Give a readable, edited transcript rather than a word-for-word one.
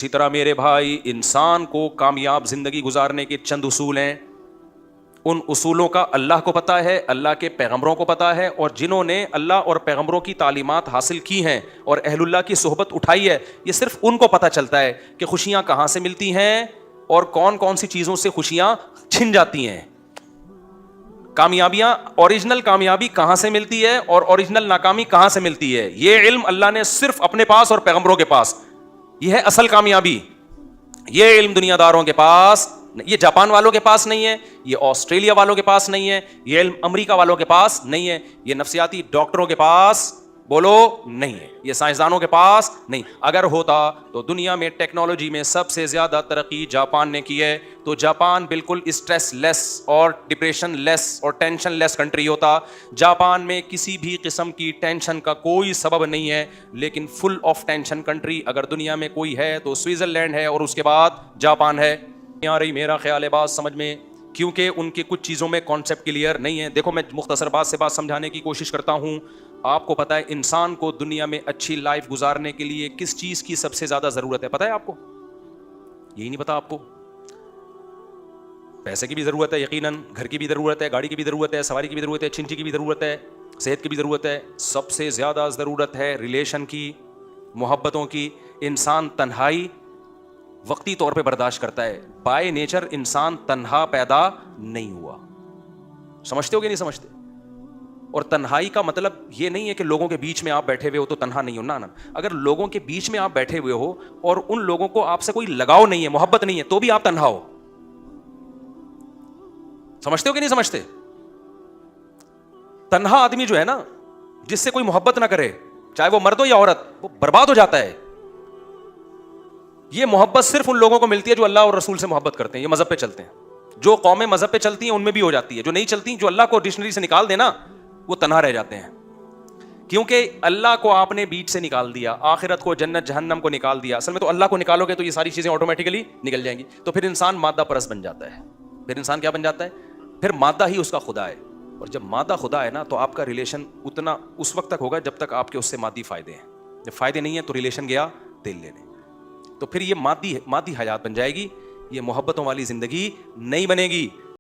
اسی طرح میرے بھائی انسان کو کامیاب زندگی گزارنے کے چند اصول ہیں. ان اصولوں کا اللہ کو پتہ ہے, اللہ کے پیغمبروں کو پتہ ہے, اور جنہوں نے اللہ اور پیغمبروں کی تعلیمات حاصل کی ہیں اور اہل اللہ کی صحبت اٹھائی ہے, یہ صرف ان کو پتہ چلتا ہے کہ خوشیاں کہاں سے ملتی ہیں اور کون کون سی چیزوں سے خوشیاں چھن جاتی ہیں. کامیابیاں, اوریجنل کامیابی کہاں سے ملتی ہے اور اوریجنل ناکامی کہاں سے ملتی ہے, یہ علم اللہ نے صرف اپنے پاس اور پیغمبروں کے پاس. یہ ہے اصل کامیابی. یہ علم دنیا داروں کے پاس, یہ جاپان والوں کے پاس نہیں ہے, یہ آسٹریلیا والوں کے پاس نہیں ہے, یہ علم امریکہ والوں کے پاس نہیں ہے, یہ نفسیاتی ڈاکٹروں کے پاس بولو نہیں ہے, یہ سائنسدانوں کے پاس نہیں. اگر ہوتا تو دنیا میں ٹیکنالوجی میں سب سے زیادہ ترقی جاپان نے کی ہے, تو جاپان بالکل اسٹریس لیس اور ڈپریشن لیس اور ٹینشن لیس کنٹری ہوتا. جاپان میں کسی بھی قسم کی ٹینشن کا کوئی سبب نہیں ہے, لیکن فل آف ٹینشن کنٹری اگر دنیا میں کوئی ہے تو سوئٹزرلینڈ ہے اور اس کے بعد جاپان ہے. آ رہی میرا خیال ہے بات سمجھ میں, کیونکہ ان کے کچھ چیزوں میں کانسیپٹ کلیئر نہیں ہے. دیکھو میں مختصر بات سے بات سمجھانے کی کوشش کرتا ہوں. آپ کو پتہ ہے انسان کو دنیا میں اچھی لائف گزارنے کے لیے کس چیز کی سب سے زیادہ ضرورت ہے؟ پتہ ہے آپ کو؟ یہی نہیں پتا آپ کو؟ پیسے کی بھی ضرورت ہے یقیناً, گھر کی بھی ضرورت ہے, گاڑی کی بھی ضرورت ہے, سواری کی بھی ضرورت ہے, چنچی کی بھی ضرورت ہے, صحت کی بھی ضرورت ہے. سب سے زیادہ ضرورت ہے ریلیشن کی, محبتوں کی. انسان تنہائی وقتی طور پہ برداشت کرتا ہے. بائی نیچر انسان تنہا پیدا نہیں ہوا. سمجھتے ہو کہ نہیں سمجھتے؟ اور تنہائی کا مطلب یہ نہیں ہے کہ لوگوں کے بیچ میں آپ بیٹھے ہوئے ہو تو تنہا نہیں ہو. نا اگر لوگوں کے بیچ میں آپ بیٹھے ہوئے ہو اور ان لوگوں کو آپ سے کوئی لگاؤ نہیں ہے, محبت نہیں ہے, تو بھی آپ تنہا ہو. سمجھتے ہو کہ نہیں سمجھتے؟ تنہا آدمی جو ہے نا, جس سے کوئی محبت نہ کرے, چاہے وہ مرد ہو یا عورت, وہ برباد ہو جاتا ہے. یہ محبت صرف ان لوگوں کو ملتی ہے جو اللہ اور رسول سے محبت کرتے ہیں, یہ مذہب پہ چلتے ہیں. جو قومیں مذہب پہ چلتی ہیں ان میں بھی ہو جاتی ہے, جو نہیں چلتی, جو اللہ کو ڈکشنری سے نکال دینا, وہ تنہا رہ جاتے ہیں. کیونکہ اللہ کو آپ نے بیچ سے نکال دیا, آخرت کو, جنت جہنم کو نکال دیا. اصل میں تو اللہ کو نکالو گے تو یہ ساری چیزیں آٹومیٹکلی نکل جائیں گی. تو پھر انسان مادہ پرست بن جاتا ہے. پھر انسان کیا بن جاتا ہے؟ پھر مادہ ہی اس کا خدا ہے. اور جب مادہ خدا ہے نا, تو آپ کا ریلیشن اتنا اس وقت تک ہوگا جب تک آپ کے اس سے مادی فائدے ہیں. جب فائدے نہیں ہیں تو ریلیشن گیا تیل لینے. تو پھر یہ مادی حیات بن جائے گی, یہ محبتوں والی زندگی نہیں بنے گی.